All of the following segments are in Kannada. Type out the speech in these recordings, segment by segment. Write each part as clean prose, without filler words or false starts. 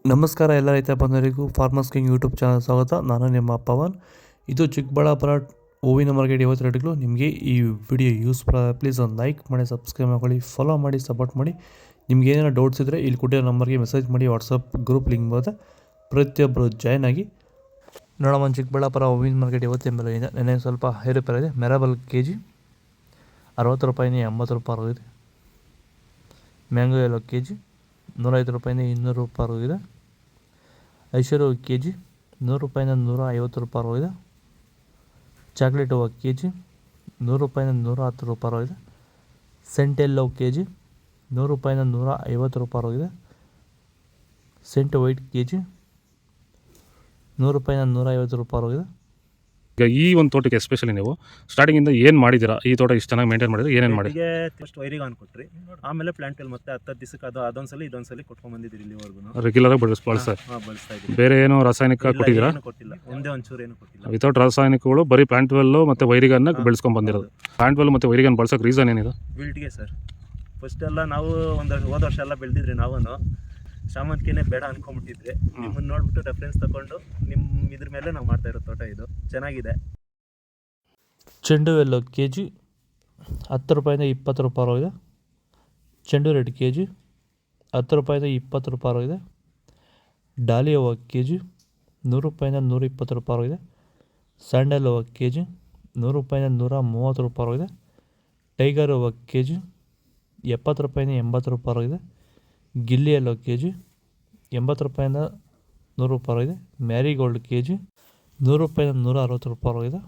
ನಮಸ್ಕಾರ ಎಲ್ಲ ರೈತ ಬಂಧುಗಳಿಗೂ ಫಾರ್ಮರ್ಸ್ ಕಿಂಗ್ ಯೂಟ್ಯೂಬ್ ಚಾನಲ್ ಸ್ವಾಗತ. ನಾನು ನಿಮ್ಮ ಪವನ್. ಇದು ಚಿಕ್ಕಬಳ್ಳಾಪುರ ಹೂವಿನ ಮಾರ್ಕೆಟ್ 50 ರೇಟ್ಗಳು. ನಿಮಗೆ ಈ ವಿಡಿಯೋ ಯೂಸ್ಫುಲ್ ಆದರೆ ಪ್ಲೀಸ್ ಒಂದು ಲೈಕ್ ಮಾಡಿ, ಸಬ್ಸ್ಕ್ರೈಬ್ ಮಾಡ್ಕೊಳ್ಳಿ, ಫಾಲೋ ಮಾಡಿ, ಸಪೋರ್ಟ್ ಮಾಡಿ. ನಿಮ್ಗೆ ಏನಾದ್ರು ಡೌಟ್ಸ್ ಇದ್ದರೆ ಇಲ್ಲಿ ಕೊಟ್ಟಿರೋ ನಂಬರ್ಗೆ ಮೆಸೇಜ್ ಮಾಡಿ. ವಾಟ್ಸಪ್ ಗ್ರೂಪ್ ಲಿಂಕ್ ಬರುತ್ತೆ, ಪ್ರತಿಯೊಬ್ಬರು ಜಾಯ್ನ್ ಆಗಿ. ನೋಡೋಣ, ಚಿಕ್ಕಬಳ್ಳಾಪುರ ಹೂವಿನ ಮಾರ್ಕೆಟ್ 50 ಬೆಲೆ ಇದೆ. ನೆನೆ ಸ್ವಲ್ಪ ಏರುಪೇರು ಇದೆ. ಮೆರಬಲ್ ಕೆಜಿ 60 ರೂಪಾಯಿಂದ 80 ರೂಪಾಯಿ ಆಗಿದೆ. ಮ್ಯಾಂಗೋ ಎಲ್ಲೋ ಕೆಜಿ 105 ರೂಪಾಯಿಂದ 200 ರೂಪಾಯಿ ಆಗಿದೆ. ಐಶ್ವರ್ಯ ಕೆಜಿ 100 ರೂಪಾಯಿಂದ 150 ರೂಪಾಯಿ ಆಗಿದೆ. ಚಾಕ್ಲೇಟ್ ಹೂವು ಕೆಜಿ 100 ರೂಪಾಯಿಂದ 110 ರೂಪಾಯಿ ಆಗಿದೆ. ಸೆಂಟೆಲ್ಲೋ ಕೆಜಿ 100 ರೂಪಾಯಿಂದ 150 ರೂಪಾಯಿ ಆಗಿದೆ. ಸೆಂಟ್ ವೈಟ್ ಕೆಜಿ 100 ರೂಪಾಯಿಂದ 150 ರೂಪಾಯಿ ಆಗಿದೆ. ಈಗ ಈ ಒಂದು ತೋಟಕ್ಕೆ ಎಸ್ಪೆಷಲಿ ನೀವು ಸ್ಟಾರ್ಟಿಂಗಿಂದ ಏನು ಮಾಡಿದ್ದೀರಾ? ಈ ತೋಟ ಇಷ್ಟು ಚೆನ್ನಾಗಿ ಮೇಂಟೈನ್ ಮಾಡಿದ್ರೆ ಏನೇನು ಮಾಡಿ? ಫಸ್ಟ್ ವೈರಿಗೆ ಕೊಟ್ರಿ, ಆಮೇಲೆ ಪ್ಲಾಂಟ್ ಮತ್ತೆ 10 ದಿವಸಕ್ಕೆ ಅದೊಂದ್ಸಲಿ ಇದೊಂದ್ಸಲಿ ಕೊಟ್ಕೊಂಡ್ ಬಂದಿದ್ದೀರಿ. ಇಲ್ಲಿವರೆಗೂ ರೆಗ್ಯುಲರ್ ಆಗಿ ಬಳಸ್ತಾ ಇದ್ದೀವಿ. ಬೇರೆ ಏನು ರಾಸಾಯನಿಕ ಕೊಟ್ಟಿದ್ದೀರಾ? ಕೊಟ್ಟಿಲ್ಲ, ಒಂದೇ ಒಂಚೂರು ಏನು ಕೊಟ್ಟಿಲ್ಲ. ವಿತೌಟ್ ರಾಸಾಯನಿಕಗಳು ಬರೀ ಪ್ಲಾಂಟ್ ವೆಲ್ಲು ಮತ್ತು ವೈರಿಗನ್ನ ಬೆಳೆಸ್ಕೊಂಡು ಬಂದಿರೋದು. ಪ್ಲಾಂಟ್ ವೆಲ್ ಮತ್ತು ವೈರಿಗನ್ ಬಳಸೋಕೆ ರೀಸನ್ ಏನಿದೆ? ವಿಲ್ಟ್ಗೆ ಸರ್. ಫಸ್ಟ್ ಎಲ್ಲ ನಾವು ಹೋದ ವರ್ಷ ಎಲ್ಲ ಬೆಳೆದಿದ್ರಿ. ನಾವು ಶಾಮಂತಿಗೆನೇ ಬೇಡ ಅನ್ಕೊಂಡ್ಬಿಟ್ಟಿದ್ರಿ. ನಿಮ್ಮನ್ನು ನೋಡ್ಬಿಟ್ಟು ರೆಫರೆನ್ಸ್ ತಗೊಂಡು ನಿಮ್ಮ ಇದ್ರ ಮೇಲೆ ನಾವು ಮಾಡ್ತಾ ಇರೋ ತೋಟ ಇದು ಚೆನ್ನಾಗಿದೆ. ಚೆಂಡು ಎಲ್ಲೋ ಕೆ ಜಿ 10 ರೂಪಾಯಿಂದ 20 ರೂಪಾಯಿ ಆಗಿದೆ. ಚೆಂಡು ರೆಡ್ ಕೆ ಜಿ 10 ರೂಪಾಯಿಂದ 20 ರೂಪಾಯಿ ಆಗಿದೆ. ಡಾಲಿ ಹೂವು ಕೆ ಜಿ 100 ರೂಪಾಯಿಂದ 120 ರೂಪಾಯಿ ಆಗಿದೆ. ಸ್ಯಾಂಡಲ್ ಹೂವು ಕೆ ಜಿ 100 ರೂಪಾಯಿಂದ 130 ರೂಪಾಯಿ ಆಗಿದೆ. ಟೈಗರ್ ಹೂವು ಕೆ ಜಿ 70 ರೂಪಾಯಿಂದ 80 ರೂಪಾಯಿ ಆಗಿದೆ. ಗಿಲ್ಲಿ ಎಲ್ಲೋ ಕೆ ಜಿ 80 ರೂಪಾಯಿಂದ 100 ರೂಪಾಯಿ ಆಗಿದೆ. ಮ್ಯಾರಿಗೋಲ್ಡ್ ಕೆ ಜಿ 100 ರೂಪಾಯಿಂದ 160 ರೂಪಾಯಿ ಆಗಿದೆ.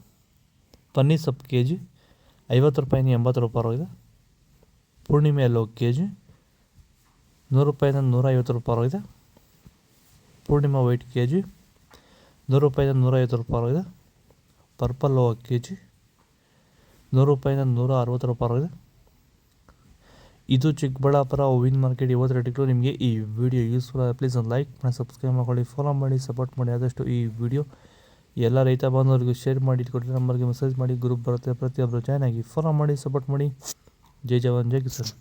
ಪನ್ನೀರ್ ಸೊಪ್ಪು ಕೆ ಜಿ 50 ರೂಪಾಯಿಂದ 80 ರೂಪಾಯಿ ಆಗಿದೆ. ಪೂರ್ಣಿಮೆ ಎಲ್ಲೋ ಕೆ ಜಿ 100 ರೂಪಾಯಿಂದ 150 ರೂಪಾಯಿ ಆಗಿದೆ. ಪೂರ್ಣಿಮಾ ವೈಟ್ ಕೆ ಜಿ 100 ರೂಪಾಯಿಂದ 150 ರೂಪಾಯಿ ಆಗಿದೆ. ಪರ್ಪಲ್ ಹೂವು ಕೆ ಜಿ 100 ರೂಪಾಯಿಂದ 160 ರೂಪಾಯಿ ಆಗಿದೆ. ಇದು ಚಿಕ್ಕಬಳ್ಳಾಪುರ ಹೂವಿನ ಮಾರ್ಕೆಟ್ 50 ರೇಟ್ಗಳು. ನಿಮಗೆ ಈ ವಿಡಿಯೋ ಯೂಸ್ಫುಲ್ ಆದರೆ ಪ್ಲೀಸ್ ಒಂದು ಲೈಕ್ ಮಾಡಿ, ಸಬ್ಸ್ಕ್ರೈಬ್ ಮಾಡ್ಕೊಳ್ಳಿ, ಫಾಲೋ ಮಾಡಿ, ಸಪೋರ್ಟ್ ಮಾಡಿ. ಆದಷ್ಟು ಈ ವಿಡಿಯೋ ಎಲ್ಲ ರೈತ ಬಾಂಧವರಿಗೂ ಶೇರ್ ಮಾಡಿ. ಕೊಟ್ಟಿರೋ ನಂಬರ್ಗೆ ಮೆಸೇಜ್ ಮಾಡಿ, ಗ್ರೂಪ್ ಬರುತ್ತೆ, ಪ್ರತಿಯೊಬ್ಬರು ಜಾಯ್ನ್ ಆಗಿ, ಫಾಲೋ ಮಾಡಿ, ಸಪೋರ್ಟ್ ಮಾಡಿ. ಜೈ ಜವಾನ್ ಜೈ ಕಿಸಾನ್.